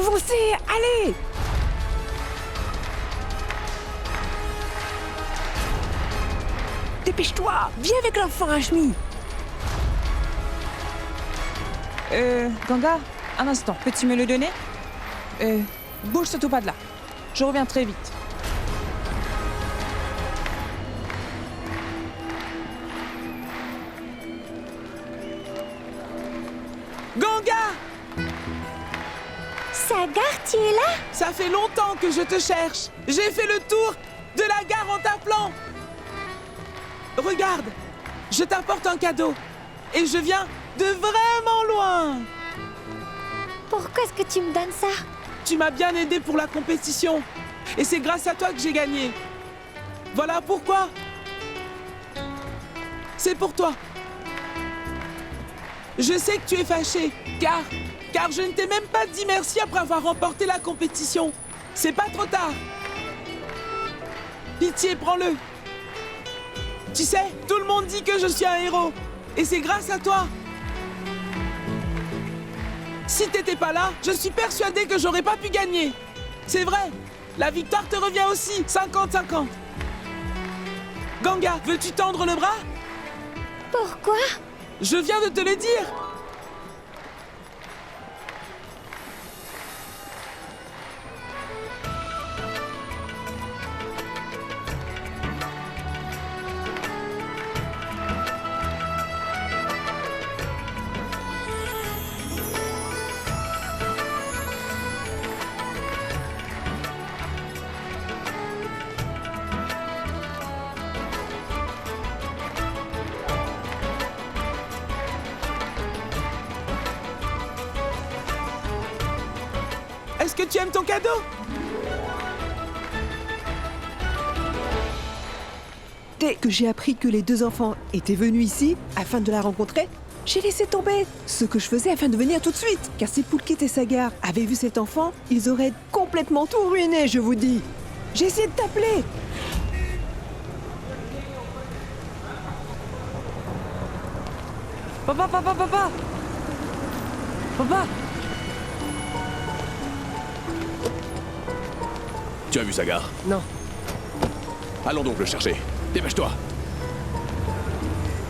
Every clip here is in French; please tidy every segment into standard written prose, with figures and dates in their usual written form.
Avancez, allez! Dépêche-toi, viens avec l'enfant Ashmi. Ganga, un instant, peux-tu me le donner? Bouge surtout pas de là. Je reviens très vite. Ganga! Sagar, tu es là? Ça fait longtemps que je te cherche. J'ai fait le tour de la gare en t'appelant. Regarde, je t'apporte un cadeau. Et je viens de vraiment loin. Pourquoi est-ce que tu me donnes ça? Tu m'as bien aidé pour la compétition. Et c'est grâce à toi que j'ai gagné. Voilà pourquoi. C'est pour toi. Je sais que tu es fâché, car je ne t'ai même pas dit merci après avoir remporté la compétition. C'est pas trop tard. Pitié, prends-le. Tu sais, tout le monde dit que je suis un héros. Et c'est grâce à toi. Si t'étais pas là, je suis persuadé que j'aurais pas pu gagner. C'est vrai, la victoire te revient aussi, 50-50. Ganga, veux-tu tendre le bras? Pourquoi? Je viens de te le dire. Est-ce que tu aimes ton cadeau? Dès que j'ai appris que les deux enfants étaient venus ici afin de la rencontrer, j'ai laissé tomber ce que je faisais afin de venir tout de suite. Car si Poulkit et Sagar avaient vu cet enfant, ils auraient complètement tout ruiné, je vous dis. J'ai essayé de t'appeler. Papa! Papa! Tu as vu Sagar? Non. Allons donc le chercher. Dépêche-toi.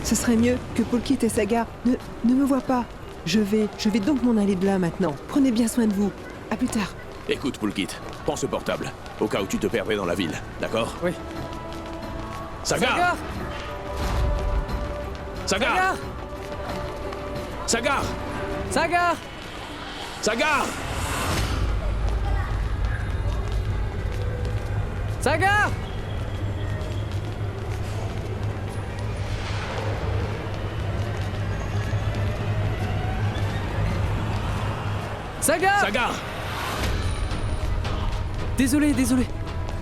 Ce serait mieux que Poulkit et Sagar ne me voient pas. Je vais donc m'en aller de là maintenant. Prenez bien soin de vous. À plus tard. Écoute, Poulkit, prends ce portable, au cas où tu te perdrais dans la ville, d'accord? Oui. Sagar! Sagar! Sagar! Sagar! Sagar! Sagar! Sagar! Sagar! Sagar! Désolé.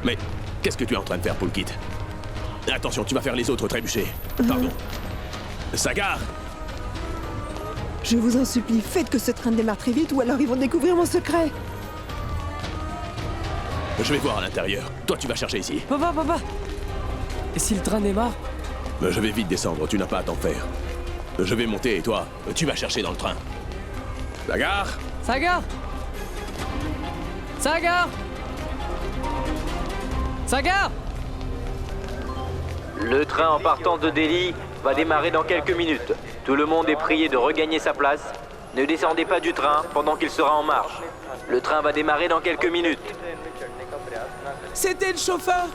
Mais qu'est-ce que tu es en train de faire, Poulkit? Attention, tu vas faire les autres trébucher. Pardon. Sagar! Je vous en supplie, faites que ce train démarre très vite ou alors ils vont découvrir mon secret. Je vais voir à l'intérieur. Toi, tu vas chercher ici. Papa! Et si le train démarre? Je vais vite descendre, tu n'as pas à t'en faire. Je vais monter et toi, tu vas chercher dans le train. Sagar! Sagar! Sagar! Sagar! Le train en partance de Delhi va démarrer dans quelques minutes. Tout le monde est prié de regagner sa place. Ne descendez pas du train pendant qu'il sera en marche. Le train va démarrer dans quelques minutes. C'était le chauffeur.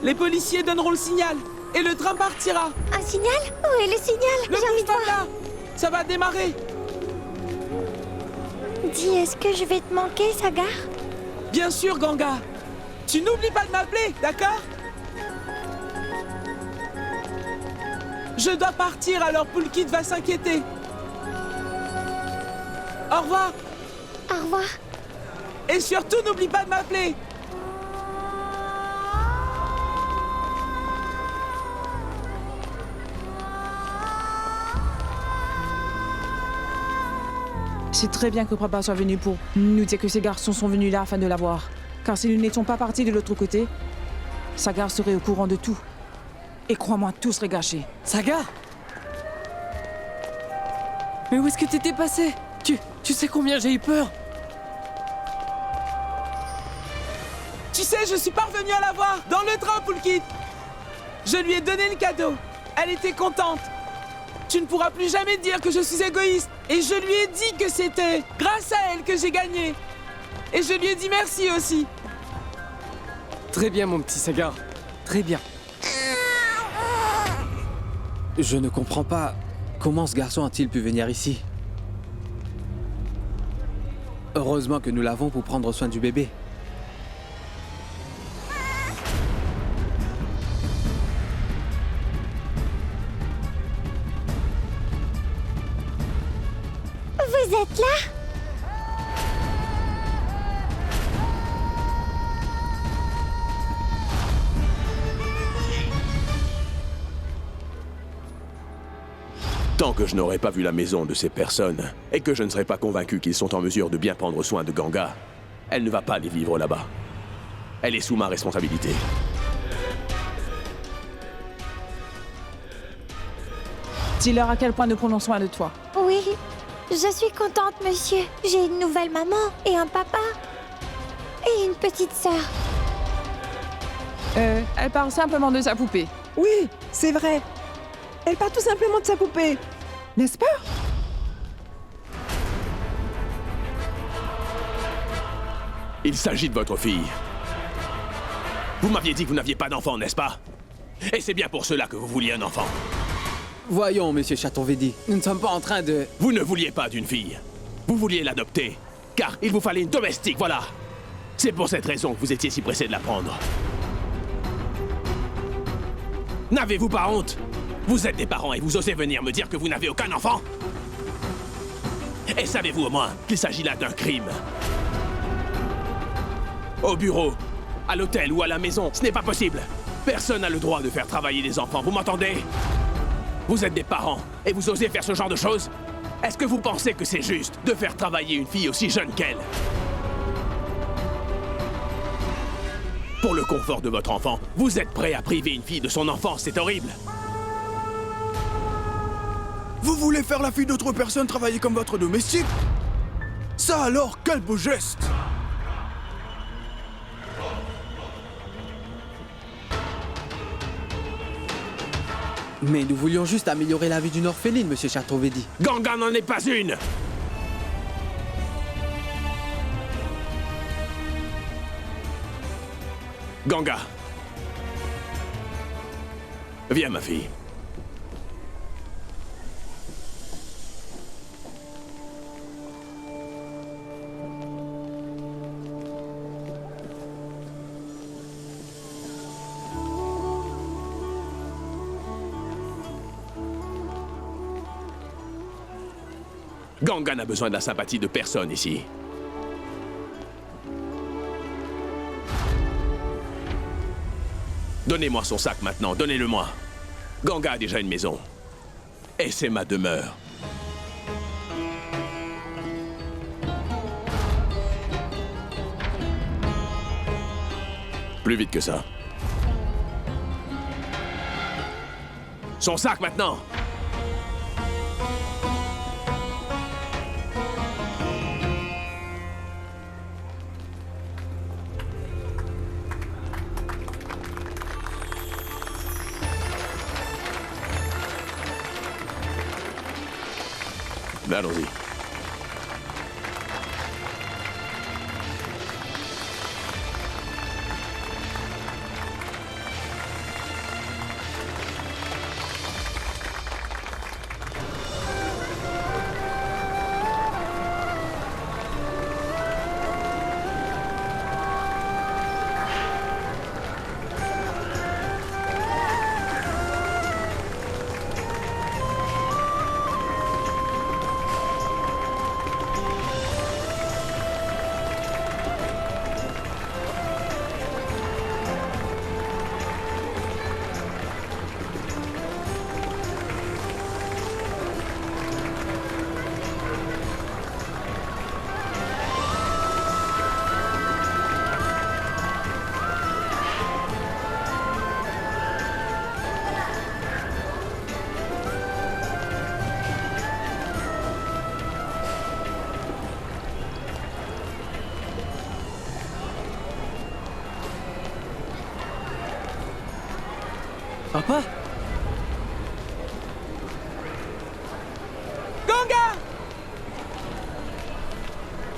Les policiers donneront le signal et le train partira. Un signal? Où est le signal? Ne J'ai envie bouge de pas voir. là. Ça va démarrer. Dis, est-ce que je vais te manquer, Sagar? Bien sûr, Ganga. Tu n'oublies pas de m'appeler, d'accord? Je dois partir, alors Poulkit va s'inquiéter. Au revoir. Au revoir. Et surtout, n'oublie pas de m'appeler. C'est très bien que papa soit venu pour nous dire que ces garçons sont venus là afin de la voir. Car si nous n'étions pas partis de l'autre côté, Sagar serait au courant de tout. Et crois-moi, tout serait gâché. Sagar! Mais où est-ce que t'étais passé? Tu sais combien j'ai eu peur? et je suis parvenu à la voir dans le train, Poulkit. Je lui ai donné le cadeau. Elle était contente. Tu ne pourras plus jamais dire que je suis égoïste. Et je lui ai dit que c'était grâce à elle que j'ai gagné. Et je lui ai dit merci aussi. Très bien, mon petit Sagar. Très bien. Je ne comprends pas comment ce garçon a-t-il pu venir ici. Heureusement que nous l'avons pour prendre soin du bébé. Vous êtes là? Tant que je n'aurai pas vu la maison de ces personnes et que je ne serai pas convaincu qu'ils sont en mesure de bien prendre soin de Ganga, elle ne va pas aller vivre là-bas. Elle est sous ma responsabilité. Dis-leur à quel point nous prenons soin de toi. Oui, je suis contente, monsieur. J'ai une nouvelle maman et un papa. Et une petite sœur. Elle parle simplement de sa poupée. Oui, c'est vrai. Elle parle tout simplement de sa poupée. N'est-ce pas? Il s'agit de votre fille. Vous m'aviez dit que vous n'aviez pas d'enfant, n'est-ce pas? Et c'est bien pour cela que vous vouliez un enfant. Voyons, monsieur Chaturvedi, nous ne sommes pas en train de... Vous ne vouliez pas d'une fille. Vous vouliez l'adopter. Car il vous fallait une domestique, voilà. C'est pour cette raison que vous étiez si pressé de la prendre. N'avez-vous pas honte? Vous êtes des parents et vous osez venir me dire que vous n'avez aucun enfant? Et savez-vous au moins qu'il s'agit là d'un crime? Au bureau, à l'hôtel ou à la maison, ce n'est pas possible. Personne n'a le droit de faire travailler des enfants, vous m'entendez? Vous êtes des parents et vous osez faire ce genre de choses? Est-ce que vous pensez que c'est juste de faire travailler une fille aussi jeune qu'elle? Pour le confort de votre enfant, vous êtes prêt à priver une fille de son enfance, c'est horrible. Vous voulez faire la fille d'autre personne travailler comme votre domestique? Ça alors, quel beau geste! Mais nous voulions juste améliorer la vie d'une orpheline, monsieur Chaturvedi. Ganga n'en est pas une! Ganga. Viens, ma fille. Ganga n'a besoin de la sympathie de personne ici. Donnez-moi son sac maintenant, donnez-le-moi. Ganga a déjà une maison. Et c'est ma demeure. Plus vite que ça. Son sac maintenant! Allons-y. Papa? Ganga!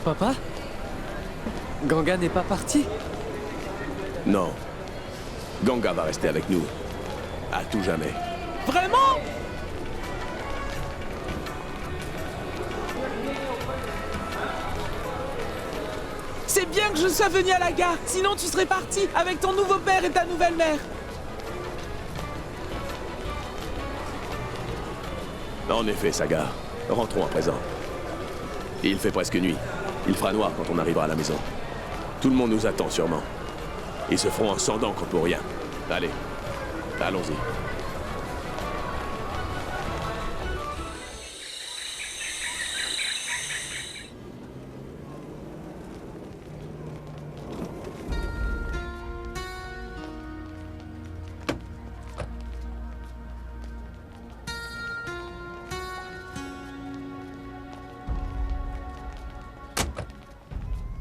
Papa? Ganga n'est pas parti? Non. Ganga va rester avec nous. À tout jamais. Vraiment? C'est bien que je sois venu à la gare, sinon tu serais parti avec ton nouveau père et ta nouvelle mère. En effet, Saga. Rentrons à présent. Il fait presque nuit. Il fera noir quand on arrivera à la maison. Tout le monde nous attend sûrement. Ils se feront un sang d'encre pour rien. Allez, allons-y.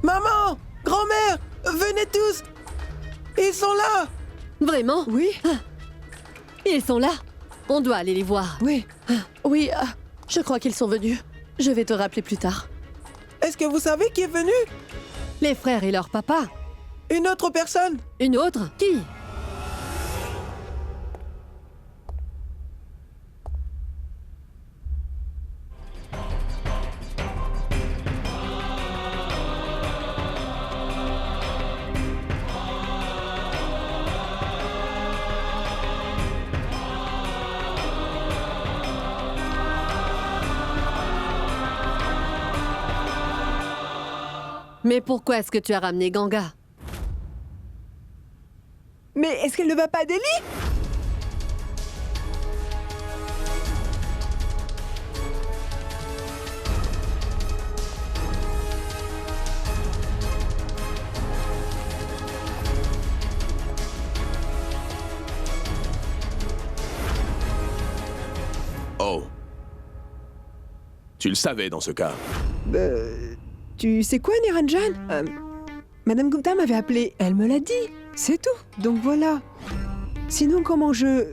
Maman! Grand-mère! Venez tous! Ils sont là! Vraiment? Oui? Ils sont là. On doit aller les voir. Oui. Oui, je crois qu'ils sont venus. Je vais te rappeler plus tard. Est-ce que vous savez qui est venu? Les frères et leur papa. Une autre personne? Une autre? Qui? Mais pourquoi est-ce que tu as ramené Ganga? Mais est-ce qu'elle ne va pas à Delhi? Oh. Tu le savais dans ce cas. Tu sais quoi, Niranjan? Madame Gupta m'avait appelé, elle me l'a dit. C'est tout. Donc voilà. Sinon, comment je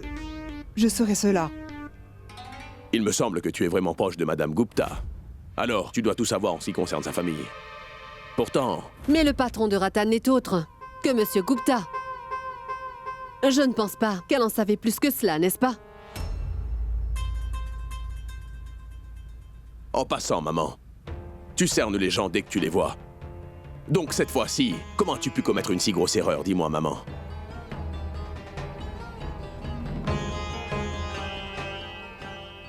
saurais cela? Il me semble que tu es vraiment proche de Madame Gupta. Alors, tu dois tout savoir en ce qui concerne sa famille. Pourtant, Mais le patron de Ratan n'est autre que Monsieur Gupta. Je ne pense pas qu'elle en savait plus que cela, n'est-ce pas? en passant, maman, tu cernes les gens dès que tu les vois. Donc cette fois-ci, comment as-tu pu commettre une si grosse erreur, dis-moi, maman?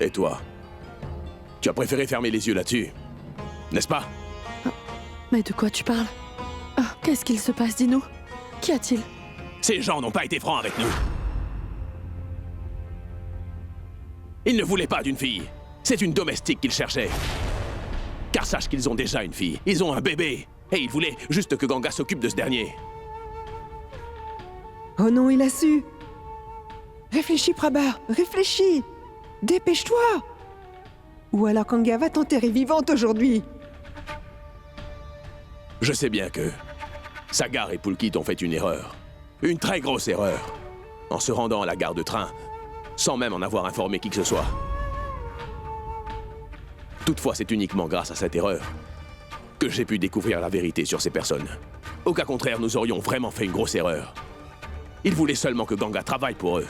Et toi? Tu as préféré fermer les yeux là-dessus, n'est-ce pas? Mais de quoi tu parles? Qu'est-ce qu'il se passe, dis-nous? Qu'y a-t-il? Ces gens n'ont pas été francs avec nous. Ils ne voulaient pas d'une fille. C'est une domestique qu'ils cherchaient. Car sache qu'ils ont déjà une fille. Ils ont un bébé. Et ils voulaient juste que Ganga s'occupe de ce dernier. Oh non, il a su. Réfléchis, Prabha, réfléchis. Dépêche-toi. Ou alors Ganga va t'enterrer vivante aujourd'hui. Je sais bien que Sagar et Pulkit ont fait une erreur. Une très grosse erreur. En se rendant à la gare de train, sans même en avoir informé qui que ce soit. Toutefois, c'est uniquement grâce à cette erreur que j'ai pu découvrir la vérité sur ces personnes. Au cas contraire, nous aurions vraiment fait une grosse erreur. Ils voulaient seulement que Ganga travaille pour eux.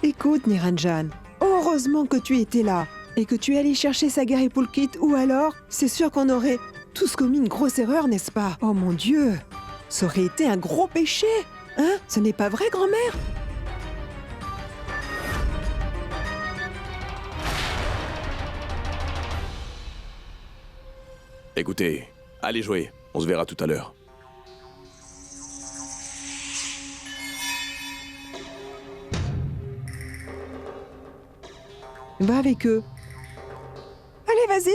Écoute, Niranjan, heureusement que tu étais là et que tu es allé chercher Sagar et Pulkit, ou alors, c'est sûr qu'on aurait tous commis une grosse erreur, n'est-ce pas? Oh mon Dieu, ça aurait été un gros péché, hein? Ce n'est pas vrai, grand-mère? Écoutez, allez jouer, on se verra tout à l'heure. Va avec eux. Allez, vas-y.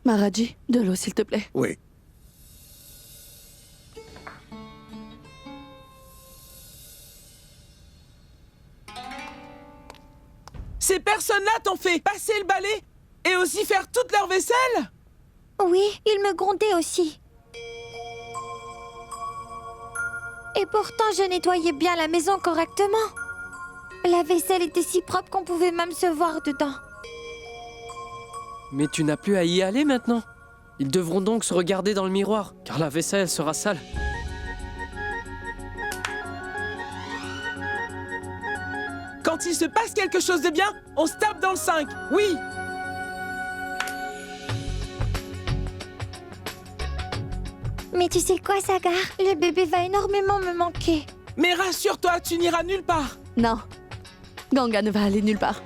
Maharaji, de l'eau, s'il te plaît. Oui. Ces personnes-là t'ont fait passer le balai et aussi faire toute leur vaisselle? Oui, ils me grondaient aussi. Et pourtant, je nettoyais bien la maison correctement. La vaisselle était si propre qu'on pouvait même se voir dedans. Mais tu n'as plus à y aller maintenant. Ils devront donc se regarder dans le miroir, car la vaisselle sera sale. Quand il se passe quelque chose de bien, on se tape dans le 5. Oui. Mais tu sais quoi, Sagar? Le bébé va énormément me manquer. Mais rassure-toi, tu n'iras nulle part. Non. Ganga ne va aller nulle part.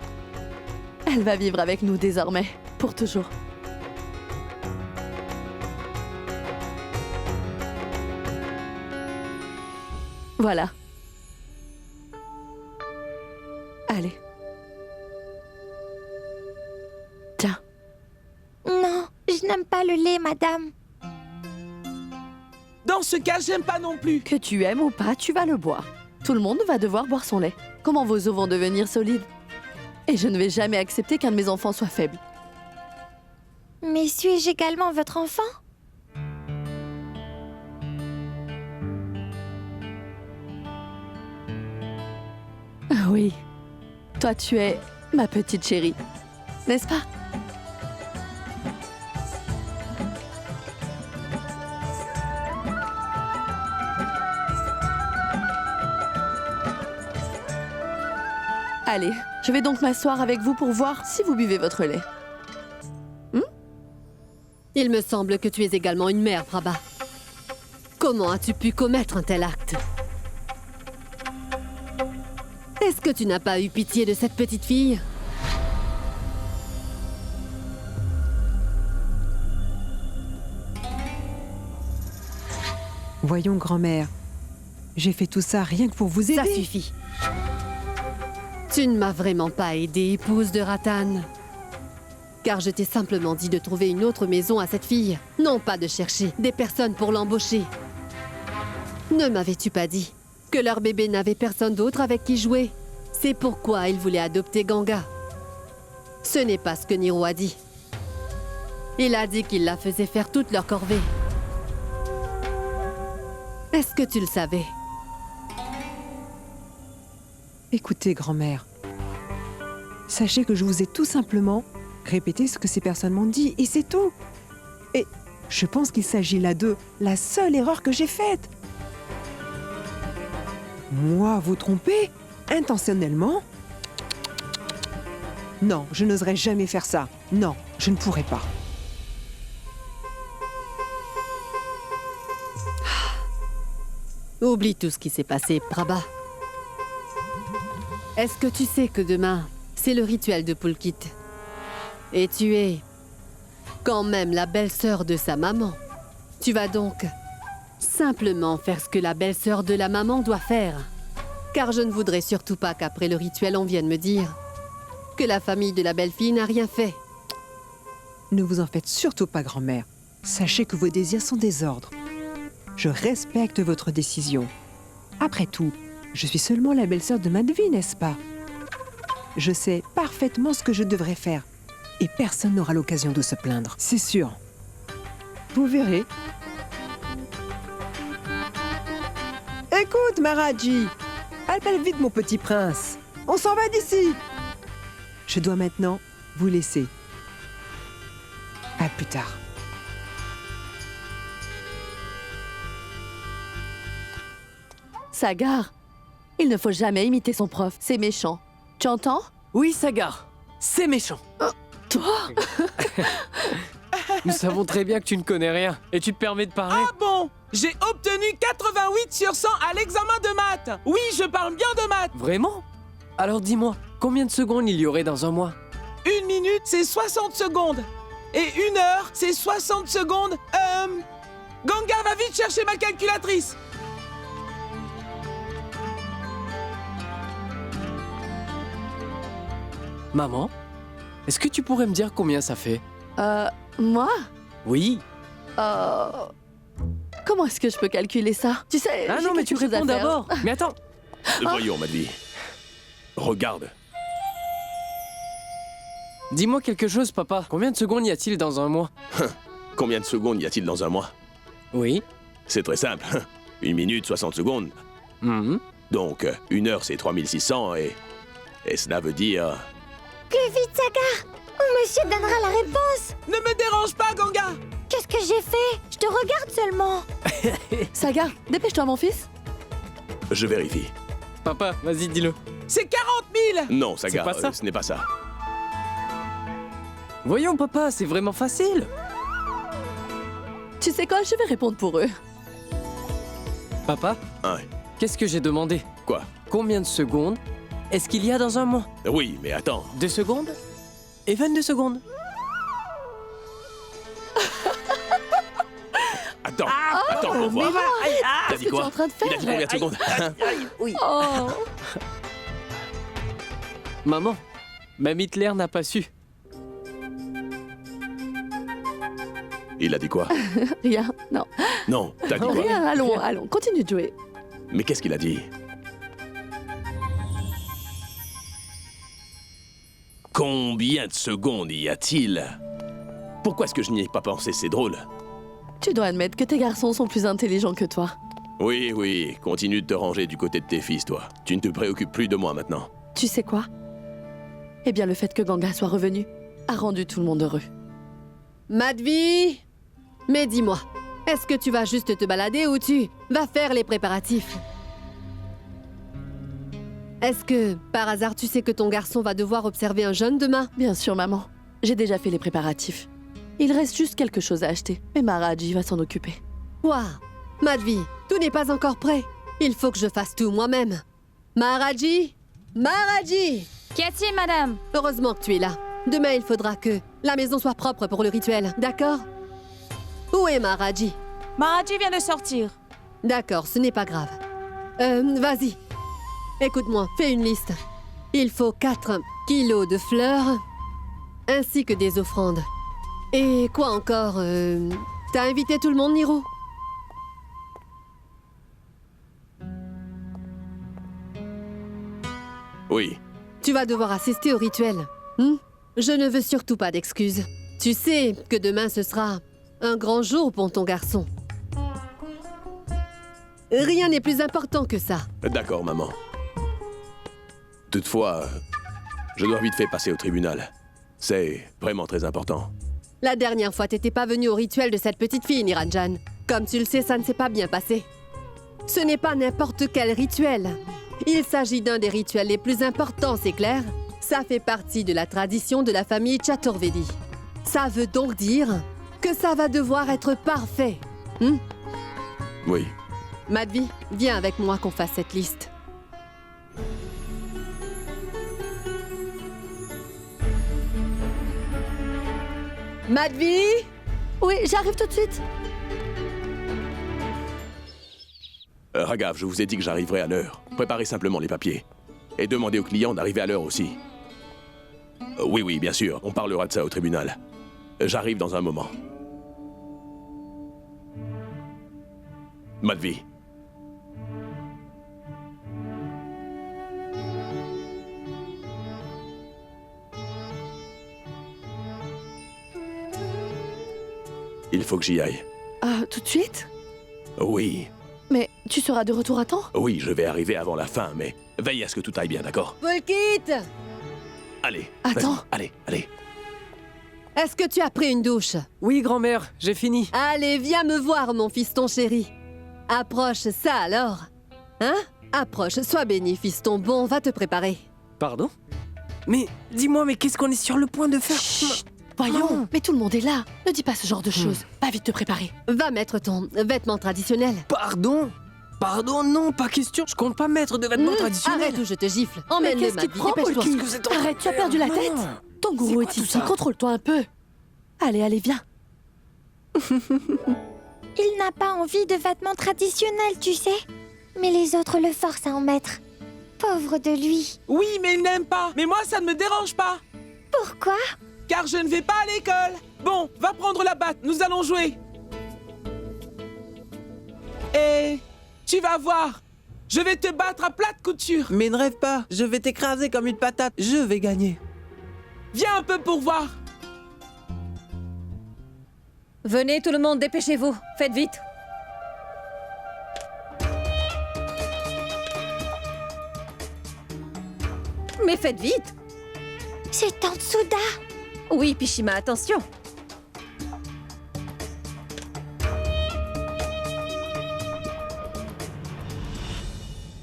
Elle va vivre avec nous désormais, pour toujours. Voilà. Allez. Tiens. Non, je n'aime pas le lait, madame. Dans ce cas, j'aime pas non plus. Que tu aimes ou pas, tu vas le boire. Tout le monde va devoir boire son lait. Comment vos os vont devenir solides? Et je ne vais jamais accepter qu'un de mes enfants soit faible. Mais suis-je également votre enfant? Ah oui. Toi, tu es ma petite chérie. N'est-ce pas? Allez, je vais donc m'asseoir avec vous pour voir si vous buvez votre lait. Il me semble que tu es également une mère, Prabha. Comment as-tu pu commettre un tel acte? Est-ce que tu n'as pas eu pitié de cette petite fille? Voyons, grand-mère. J'ai fait tout ça rien que pour vous aider. Ça suffit. Tu ne m'as vraiment pas aidée, épouse de Ratan. Car je t'ai simplement dit de trouver une autre maison à cette fille. Non pas de chercher des personnes pour l'embaucher. Ne m'avais-tu pas dit que leur bébé n'avait personne d'autre avec qui jouer? C'est pourquoi ils voulaient adopter Ganga. Ce n'est pas ce que Niro a dit. Il a dit qu'il la faisait faire toute leur corvée. Est-ce que tu le savais? Écoutez, grand-mère. Sachez que je vous ai tout simplement répété ce que ces personnes m'ont dit, et c'est tout. Et je pense qu'il s'agit là de la seule erreur que j'ai faite. Moi, vous tromper intentionnellement? Non, je n'oserais jamais faire ça. Non, je ne pourrais pas. Oublie tout ce qui s'est passé, Prabha. Est-ce que tu sais que demain, c'est le rituel de Pulkit? Et tu es quand même la belle-sœur de sa maman. Tu vas donc simplement faire ce que la belle-sœur de la maman doit faire. Car je ne voudrais surtout pas qu'après le rituel, on vienne me dire que la famille de la belle-fille n'a rien fait. Ne vous en faites surtout pas, grand-mère. Sachez que vos désirs sont des ordres. Je respecte votre décision. Après tout, je suis seulement la belle-sœur de Madhvi, n'est-ce pas? Je sais parfaitement ce que je devrais faire. Et personne n'aura l'occasion de se plaindre, c'est sûr. Vous verrez. Écoute, Maharaji, appelle vite mon petit prince. On s'en va d'ici. Je dois maintenant vous laisser. À plus tard. Sagar, il ne faut jamais imiter son prof, c'est méchant. Tu entends? Oui, Sagar, c'est méchant. Toi? Nous savons très bien que tu ne connais rien et tu te permets de parler. Ah bon? J'ai obtenu 88 sur 100 à l'examen de maths. Oui, je parle bien de maths. Vraiment? Alors dis-moi, combien de secondes il y aurait dans un mois? 1 minute, c'est 60 secondes. Et 1 heure, c'est 60 secondes. Ganga, va vite chercher ma calculatrice. Maman, est-ce que tu pourrais me dire combien ça fait? Moi? Oui. Comment est-ce que je peux calculer ça? Tu sais, Ah j'ai non, mais tu quelque chose à réponds faire. d'abord. Mais attends. Voyons, Madhvi. Regarde. Dis-moi quelque chose, papa. Combien de secondes y a-t-il dans un mois? Combien de secondes y a-t-il dans un mois? Oui. C'est très simple. 1 minute, 60 secondes. Mhm. Donc, 1 heure, c'est 3600 et cela veut dire... Plus vite, Sagar, ou monsieur donnera la réponse. Ne me dérange pas, Ganga. Qu'est-ce que j'ai fait? Je te regarde seulement. Saga, dépêche-toi, mon fils. Je vérifie. Papa, vas-y, dis-le. C'est 40 000. Non, Saga, C'est pas ça. ce n'est pas ça. Voyons, papa, c'est vraiment facile. Tu sais quoi, je vais répondre pour eux. Papa, Ouais. qu'est-ce que j'ai demandé? Quoi? Combien de secondes est-ce qu'il y a dans un mois? Oui, mais attends. 2 secondes et 22 secondes. Attends, attends pour voir. T'as Qu'est-ce dit que tu es quoi? en train de faire? Il a dit combien de secondes? Oh. Maman, même Hitler n'a pas su. Il a dit quoi? Rien, non. Non, t'as dit quoi? Rien, allons, continue de jouer. Mais qu'est-ce qu'il a dit? Combien de secondes y a-t-il? Pourquoi est-ce que je n'y ai pas pensé? C'est drôle. Tu dois admettre que tes garçons sont plus intelligents que toi. Oui, oui, continue de te ranger du côté de tes fils, toi. Tu ne te préoccupes plus de moi maintenant. Tu sais quoi? Eh bien, le fait que Ganga soit revenu a rendu tout le monde heureux. Madvi! Mais dis-moi, est-ce que tu vas juste te balader ou tu vas faire les préparatifs? Est-ce que, par hasard, tu sais que ton garçon va devoir observer un jeune demain? Bien sûr, maman. J'ai déjà fait les préparatifs. Il reste juste quelque chose à acheter, mais Maharaji va s'en occuper. Waouh! Madvi, tout n'est pas encore prêt. Il faut que je fasse tout moi-même. Maharaji! Maharaji! Qu'y a-t-il, madame? Heureusement que tu es là. Demain, il faudra que la maison soit propre pour le rituel, d'accord? Où est Maharaji? Maharaji vient de sortir. D'accord, ce n'est pas grave. Vas-y. Écoute-moi, fais une liste. Il faut 4 kilos de fleurs, ainsi que des offrandes. Et quoi encore? T'as invité tout le monde, Niro? Oui. Tu vas devoir assister au rituel. Je ne veux surtout pas d'excuses. Tu sais que demain ce sera un grand jour pour ton garçon. Rien n'est plus important que ça. D'accord, maman. Toutefois, je dois vite fait passer au tribunal. C'est vraiment très important. La dernière fois, t'étais pas venu au rituel de cette petite fille, Niranjan. Comme tu le sais, ça ne s'est pas bien passé. Ce n'est pas n'importe quel rituel. Il s'agit d'un des rituels les plus importants, c'est clair? Ça fait partie de la tradition de la famille Chaturvedi. Ça veut donc dire que ça va devoir être parfait. Oui. Madvi, viens avec moi qu'on fasse cette liste. Madvi! Oui, j'arrive tout de suite. Raghav, je vous ai dit que j'arriverai à l'heure. Préparez simplement les papiers. Et demandez aux clients d'arriver à l'heure aussi. Oui, bien sûr, on parlera de ça au tribunal. J'arrive dans un moment. Madvi. Il faut que j'y aille. Ah, tout de suite? Oui, Mais tu seras de retour à temps? oui, je vais arriver avant la fin, mais veille à ce que tout aille bien, d'accord? Polkit! Allez. Attends. vas-y, allez. Est-ce que tu as pris une douche? Oui, grand-mère, j'ai fini. Allez, viens me voir, mon fiston chéri. Approche ça alors. Hein? Approche, sois béni, fiston. Bon, va te préparer. Pardon? Mais dis-moi, mais qu'est-ce qu'on est sur le point de faire? Chut! Voyons, mais tout le monde est là. Ne dis pas ce genre de choses. Va vite te préparer. Va mettre ton vêtement traditionnel. Pardon? Pardon, non, pas question. Je compte pas mettre de vêtements traditionnels. Arrête ou je te gifle. Mais Emmène-le, qu'est-ce qui te Madvi, prend, dépêche-toi. Polky? Qu'est-ce que vous êtes en train de Arrête, tu as faire? perdu la Non. tête. Ton gourou quoi est tout ici, ça? contrôle-toi un peu. Allez, viens. Il n'a pas envie de vêtements traditionnels, tu sais. Mais les autres le forcent à en mettre. Pauvre de lui. Oui, mais il n'aime pas. Mais moi, ça ne me dérange pas. Pourquoi? Car je ne vais pas à l'école. Bon, va prendre la batte, nous allons jouer. Et tu vas voir. Je vais te battre à plate couture. Mais ne rêve pas, je vais t'écraser comme une patate, je vais gagner. Viens un peu pour voir. Venez tout le monde, dépêchez-vous. Faites vite. Mais faites vite. C'est Tante Souda. Oui, Pishima, attention.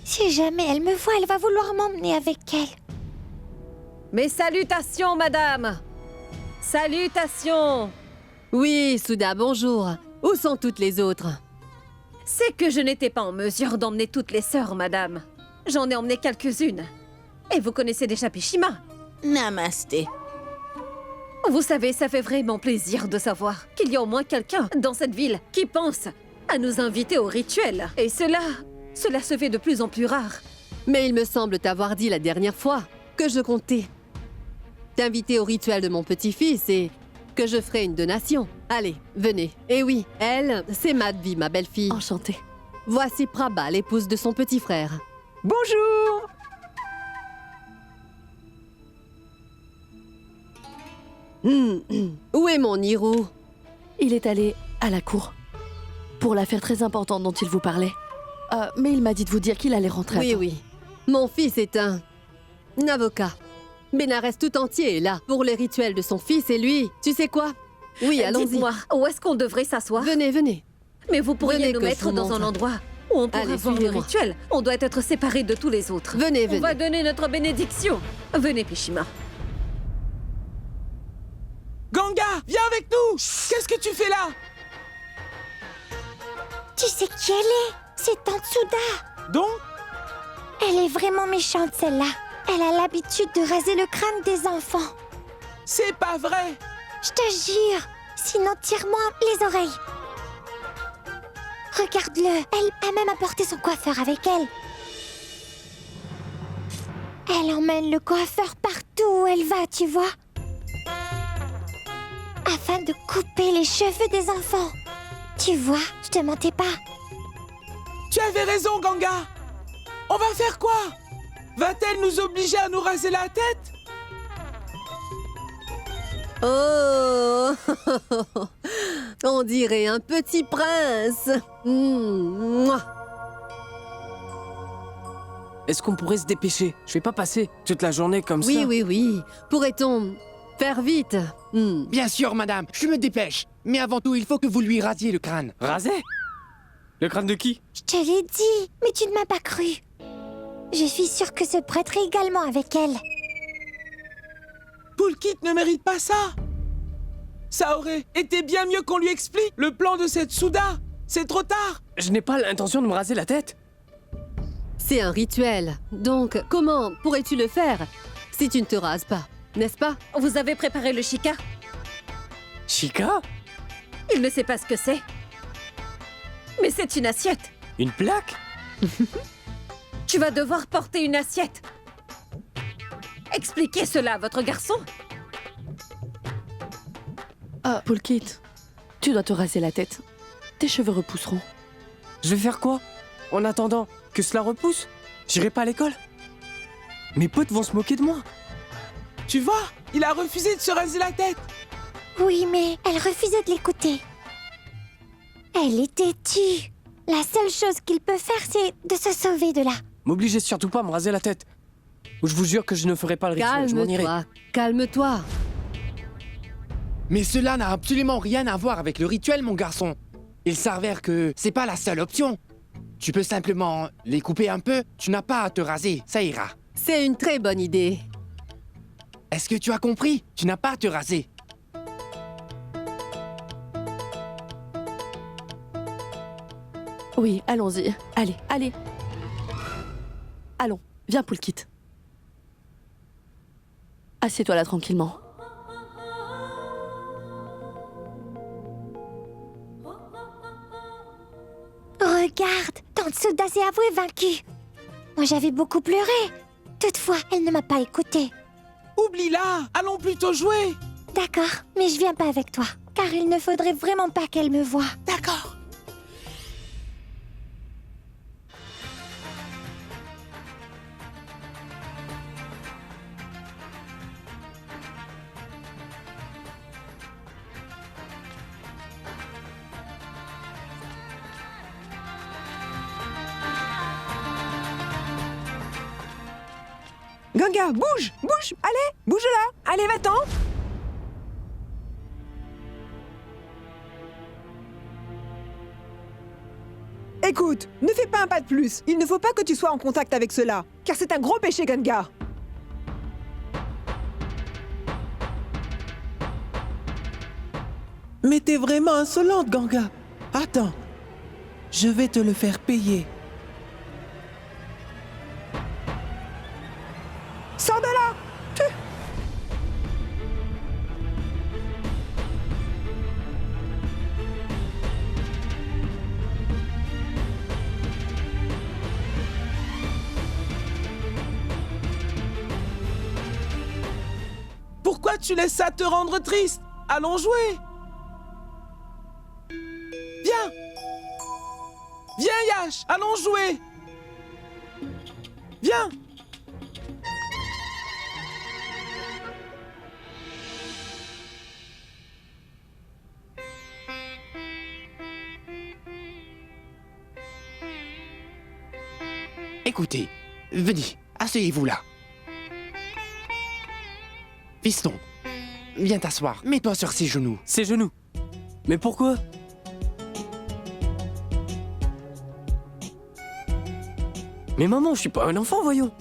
Si jamais elle me voit, elle va vouloir m'emmener avec elle. Mes salutations, madame. Salutations. Oui, Souda, bonjour. Où sont toutes les autres? C'est que je n'étais pas en mesure d'emmener toutes les sœurs, madame. J'en ai emmené quelques-unes. Et vous connaissez déjà Pishima. Namasté. Vous savez, ça fait vraiment plaisir de savoir qu'il y a au moins quelqu'un dans cette ville qui pense à nous inviter au rituel. Et cela se fait de plus en plus rare. Mais il me semble t'avoir dit la dernière fois que je comptais t'inviter au rituel de mon petit-fils et que je ferai une donation. Allez, venez. Et oui, elle, c'est Madvi, ma belle-fille. Enchantée. Voici Prabha, l'épouse de son petit frère. Bonjour! Où est mon Niro? Il est allé à la cour pour l'affaire très importante dont il vous parlait. Mais il m'a dit de vous dire qu'il allait rentrer. Oui, à temps. oui. Mon fils est un avocat. Bénarès tout entier est là pour les rituels de son fils et lui, tu sais quoi? Oui, allons-y. Dites-moi, où est-ce qu'on devrait s'asseoir? Venez, venez. Mais vous pourriez Venez nous que je mettre vous dans un montre. endroit où on pourra Allez, voir le suivez-moi. rituel. On doit être séparés de tous les autres. Venez, On va venez. donner notre bénédiction. Venez, Pishima. Ganga, viens avec nous. Qu'est-ce que tu fais là? Tu sais qui elle est? C'est Tante Souda. Donc, Elle est vraiment méchante, celle-là. Elle a l'habitude de raser le crâne des enfants. c'est pas vrai. Je te jure. Sinon, tire-moi les oreilles. Regarde-le. Elle a même apporté son coiffeur avec elle. Elle emmène le coiffeur partout où elle va, tu vois. Afin de couper les cheveux des enfants. Tu vois, je te mentais pas. Tu avais raison, Ganga. On va faire quoi? Va-t-elle nous obliger à nous raser la tête? Oh on dirait un petit prince. Mouah. Est-ce qu'on pourrait se dépêcher? Je vais pas passer toute la journée comme Oui, ça. oui, oui. Pourrait-on faire vite? Bien sûr, madame, je me dépêche. Mais avant tout, il faut que vous lui rasiez le crâne. Raser? Le crâne de qui? Je te l'ai dit, mais tu ne m'as pas cru. Je suis sûre que ce prêtre est également avec elle. Poulkit ne mérite pas ça. Ça aurait été bien mieux qu'on lui explique le plan de cette Souda. C'est trop tard. Je n'ai pas l'intention de me raser la tête. C'est un rituel. Donc, comment pourrais-tu le faire si tu ne te rases pas, n'est-ce pas? Vous avez préparé le chica? Chica? Il ne sait pas ce que c'est. Mais c'est une assiette. Une plaque? Tu vas devoir porter une assiette. Expliquez cela à votre garçon. Poulkit, tu dois te raser la tête. Tes cheveux repousseront. Je vais faire quoi? En attendant que cela repousse? J'irai pas à l'école? Mes potes vont se moquer de moi. Tu vois, il a refusé de se raser la tête. Oui, mais elle refusait de l'écouter. Elle est têtue. La seule chose qu'il peut faire, c'est de se sauver de là. M'obligez surtout pas à me raser la tête. Ou je vous jure que je ne ferai pas le rituel, je m'en irai. Calme-toi, calme-toi. Mais cela n'a absolument rien à voir avec le rituel, mon garçon. Il s'avère que c'est pas la seule option. Tu peux simplement les couper un peu, tu n'as pas à te raser, ça ira. C'est une très bonne idée. Est-ce que tu as compris? Tu n'as pas à te raser. Oui, allons-y. Allez, allez. Allons, viens, Poulkit. Assieds-toi là tranquillement. Regarde, Tante Souda s'est avouée vaincue. Moi, j'avais beaucoup pleuré. Toutefois, elle ne m'a pas écoutée. Oublie-la. Allons plutôt jouer. D'accord, mais je viens pas avec toi. Car il ne faudrait vraiment pas qu'elle me voie. D'accord. Ganga, bouge, bouge, allez, bouge là, allez, va-t'en. Écoute, ne fais pas un pas de plus. Il ne faut pas que tu sois en contact avec cela, car c'est un gros péché, Ganga. Mais t'es vraiment insolente, Ganga. Attends, je vais te le faire payer. Sors de là. Pourquoi tu laisses ça te rendre triste? Allons jouer. Viens. Viens, Yash, allons jouer. Viens. Écoutez, venez, asseyez-vous là. Fiston, viens t'asseoir. Mets-toi sur ses genoux. Ses genoux. Mais pourquoi? Mais maman, je suis pas un enfant, voyons.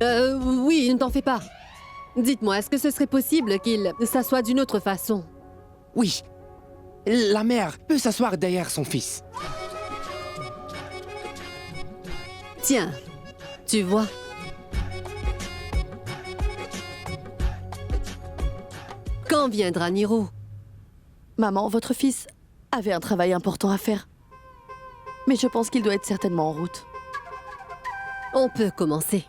Oui, ne t'en fais pas. Dites-moi, est-ce que ce serait possible qu'il s'assoie d'une autre façon? Oui, la mère peut s'asseoir derrière son fils. Tiens, tu vois. Quand viendra Niro? Maman, votre fils avait un travail important à faire. Mais je pense qu'il doit être certainement en route. On peut commencer.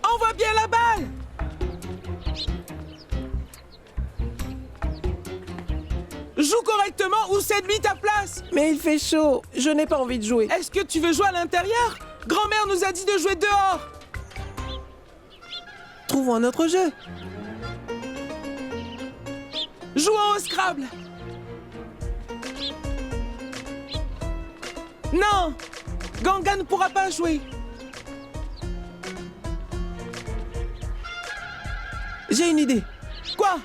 Envoie bien la balle. Joue correctement ou cède-lui ta place. Mais il fait chaud, je n'ai pas envie de jouer. Est-ce que tu veux jouer à l'intérieur? Grand-mère nous a dit de jouer dehors. Trouvons un autre jeu. Jouons au Scrabble. Non, Ganga ne pourra pas jouer. J'ai une idée. Quoi?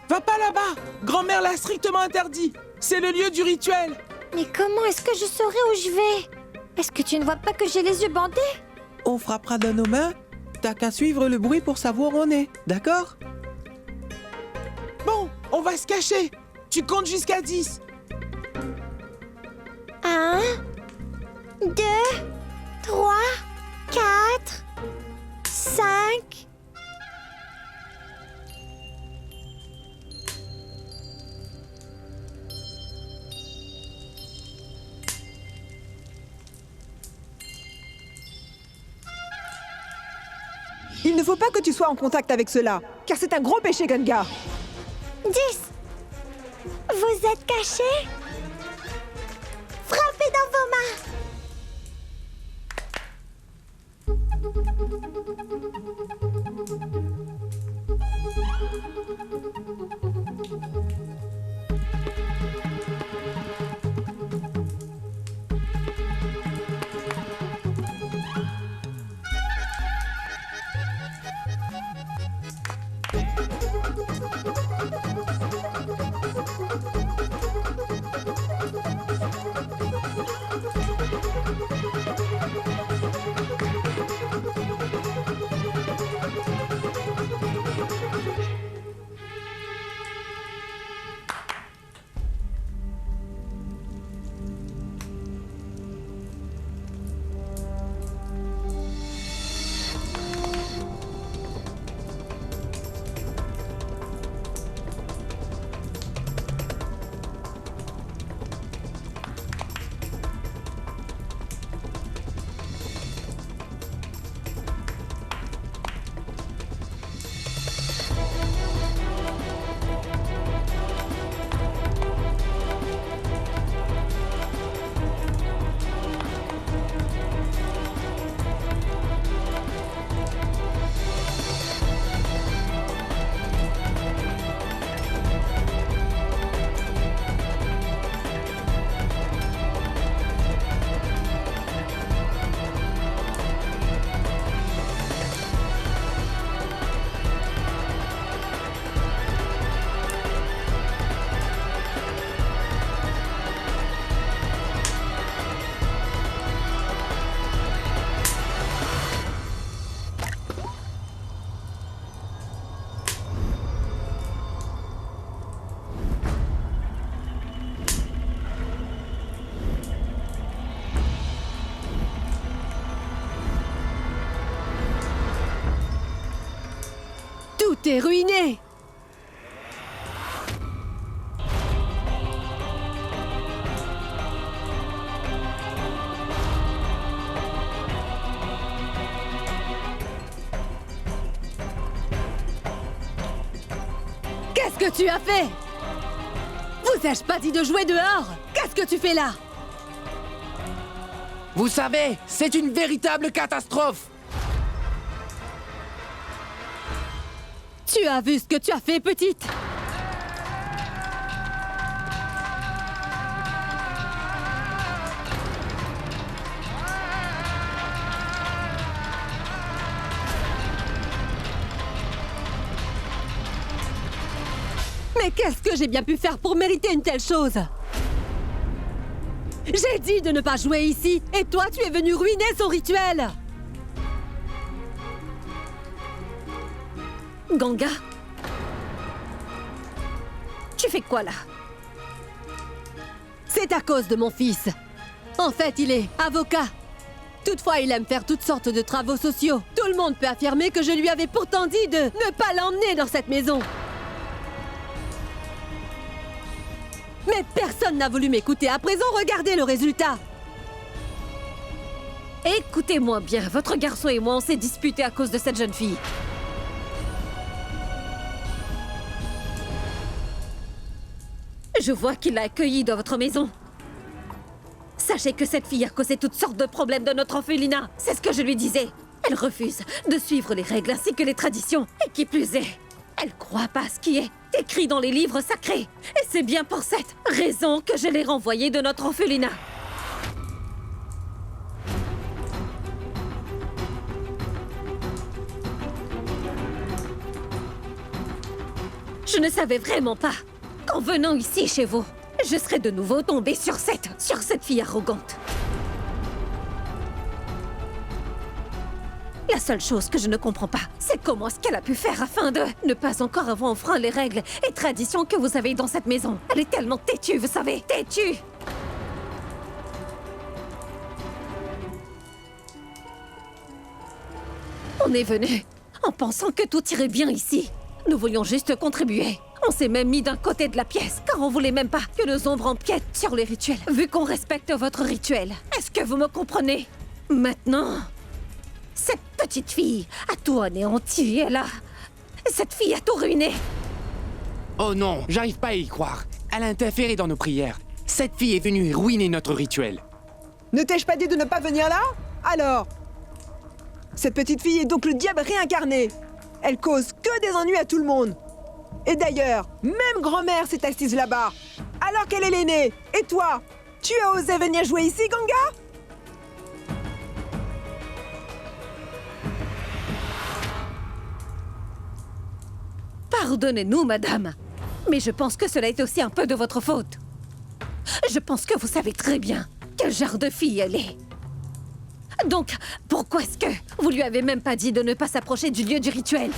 Va pas là-bas. Grand-mère l'a strictement interdit. C'est le lieu du rituel. Mais comment est-ce que je saurai où je vais? Est-ce que tu ne vois pas que j'ai les yeux bandés? On frappera de nos mains. T'as qu'à suivre le bruit pour savoir où on est, d'accord? Bon, on va se cacher. Tu comptes jusqu'à 10. 1, 2, 3, 4, 5... Il ne faut pas que tu sois en contact avec cela, car c'est un gros péché, Ganga. 10. Vous êtes cachés? Frappez dans vos mains. T'es ruiné! Qu'est-ce que tu as fait? Vous ai-je pas dit de jouer dehors? Qu'est-ce que tu fais là? Vous savez, c'est une véritable catastrophe. Tu as vu ce que tu as fait, petite? Mais qu'est-ce que j'ai bien pu faire pour mériter une telle chose? J'ai dit de ne pas jouer ici, et toi, tu es venu ruiner son rituel! Ganga? Tu fais quoi là? C'est à cause de mon fils. En fait, il est avocat. Toutefois, il aime faire toutes sortes de travaux sociaux. Tout le monde peut affirmer que je lui avais pourtant dit de ne pas l'emmener dans cette maison. Mais personne n'a voulu m'écouter. À présent, regardez le résultat. Écoutez-moi bien, votre garçon et moi, on s'est disputés à cause de cette jeune fille. Je vois qu'il l'a accueillie dans votre maison. Sachez que cette fille a causé toutes sortes de problèmes dans notre orphelinat. C'est ce que je lui disais. Elle refuse de suivre les règles ainsi que les traditions. Et qui plus est, elle croit pas à ce qui est écrit dans les livres sacrés. Et c'est bien pour cette raison que je l'ai renvoyée de notre orphelinat. Je ne savais vraiment pas qu'en venant ici chez vous, je serais de nouveau tombée sur cette fille arrogante. La seule chose que je ne comprends pas, c'est comment est-ce qu'elle a pu faire afin de ne pas encore avoir enfreint les règles et traditions que vous avez dans cette maison. Elle est tellement têtue, vous savez, têtue! On est venu en pensant que tout irait bien ici. Nous voulions juste contribuer. On s'est même mis d'un côté de la pièce, car on voulait même pas que nos ombres empiètent sur les rituels. Vu qu'on respecte votre rituel, est-ce que vous me comprenez? Maintenant, cette petite fille a tout anéanti, cette fille a tout ruiné. Oh non, j'arrive pas à y croire. Elle a interféré dans nos prières. Cette fille est venue ruiner notre rituel. Ne t'ai-je pas dit de ne pas venir là? Alors? Cette petite fille est donc le diable réincarné. Elle cause que des ennuis à tout le monde. Et d'ailleurs, même grand-mère s'est assise là-bas, alors qu'elle est l'aînée. Et toi, tu as osé venir jouer ici, Ganga? Pardonnez-nous, madame, mais je pense que cela est aussi un peu de votre faute. Je pense que vous savez très bien quel genre de fille elle est. Donc, pourquoi est-ce que vous lui avez même pas dit de ne pas s'approcher du lieu du rituel?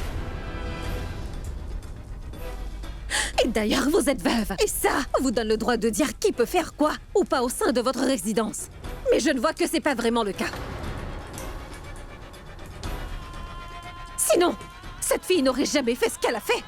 Et d'ailleurs, vous êtes veuve. Et ça vous donne le droit de dire qui peut faire quoi ou pas au sein de votre résidence. Mais je ne vois que c'est pas vraiment le cas. Sinon, cette fille n'aurait jamais fait ce qu'elle a fait.